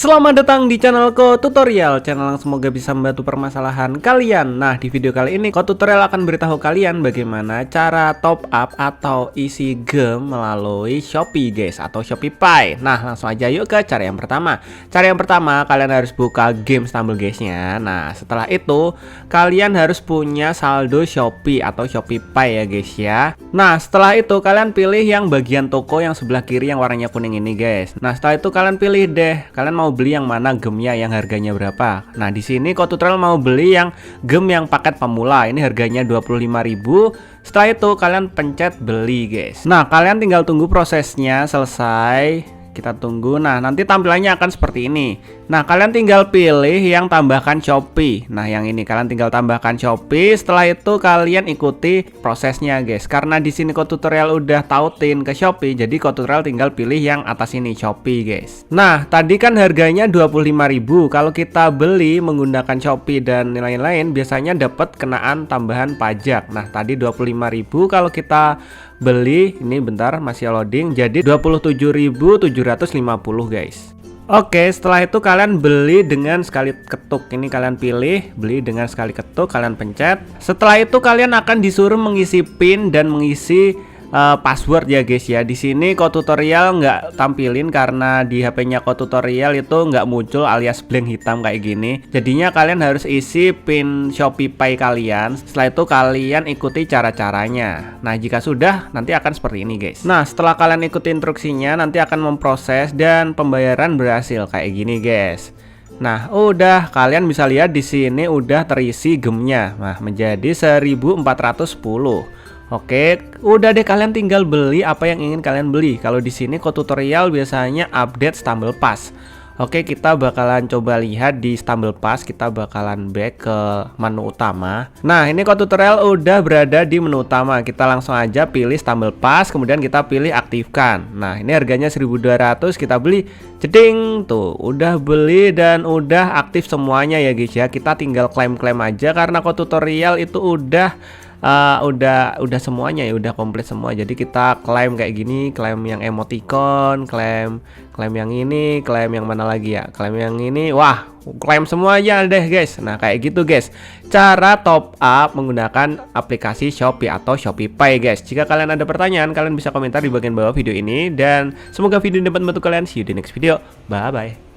Selamat datang di channelku tutorial, channel yang semoga bisa membantu permasalahan kalian. Nah, di video kali ini tutorial akan beritahu kalian bagaimana cara top up atau isi game melalui Shopee guys, atau ShopeePay. Nah, langsung aja yuk ke cara yang pertama. Cara yang pertama, kalian harus buka game Stumble guysnya. Nah, setelah itu kalian harus punya saldo Shopee atau ShopeePay ya guys ya. Nah, setelah itu kalian pilih yang bagian toko yang sebelah kiri yang warnanya kuning ini guys. Nah, setelah itu kalian pilih deh, kalian mau beli yang mana gamenya, yang harganya berapa. Nah, di sini tutorial mau beli yang game yang paket pemula. Ini harganya 25.000. Setelah itu kalian pencet beli guys. Nah, kalian tinggal tunggu prosesnya selesai. Kita tunggu. Nah, nanti tampilannya akan seperti ini. Nah, kalian tinggal pilih yang tambahkan Shopee. Nah, yang ini kalian tinggal tambahkan Shopee. Setelah itu kalian ikuti prosesnya guys. Karena di sini tutorial udah tautin ke Shopee, jadi tutorial tinggal pilih yang atas ini Shopee guys. Nah, tadi kan harganya 25.000. Kalau kita beli menggunakan Shopee dan lain-lain, biasanya dapat kenaan tambahan pajak. Nah, tadi 25.000, kalau kita beli ini bentar masih loading, jadi 27.750 guys. Oke, setelah itu kalian beli dengan sekali ketuk. Ini kalian pilih beli dengan sekali ketuk, kalian pencet. Setelah itu kalian akan disuruh mengisi PIN dan mengisi password ya guys ya. Di sini tutorial nggak tampilin karena di HP-nya tutorial itu nggak muncul alias blank hitam kayak gini. Jadinya kalian harus isi PIN ShopeePay kalian. Setelah itu kalian ikuti cara-caranya. Nah, jika sudah nanti akan seperti ini guys. Nah, setelah kalian ikuti instruksinya nanti akan memproses dan pembayaran berhasil kayak gini guys. Nah, udah kalian bisa lihat di sini udah terisi gamenya. Nah, menjadi 1410. Oke, udah deh kalian tinggal beli apa yang ingin kalian beli. Kalau di sini tutorial biasanya update Stumble Pass. Oke, kita bakalan coba lihat di Stumble Pass. Kita bakalan back ke menu utama. Nah, ini tutorial udah berada di menu utama. Kita langsung aja pilih Stumble Pass, kemudian kita pilih aktifkan. Nah, ini harganya 1.200, kita beli. Jeding, tuh udah beli dan udah aktif semuanya ya guys ya. Kita tinggal klaim-klaim aja karena tutorial itu udah semuanya ya, udah komplit semua. Jadi kita klaim kayak gini, klaim yang emoticon, klaim yang ini, klaim yang mana lagi ya, klaim yang ini. Wah, klaim semuanya deh guys. Nah, kayak gitu guys cara top up menggunakan aplikasi Shopee atau ShopeePay guys. Jika kalian ada pertanyaan, kalian bisa komentar di bagian bawah video ini. Dan semoga video ini dapat membantu kalian. See you di next video. Bye bye.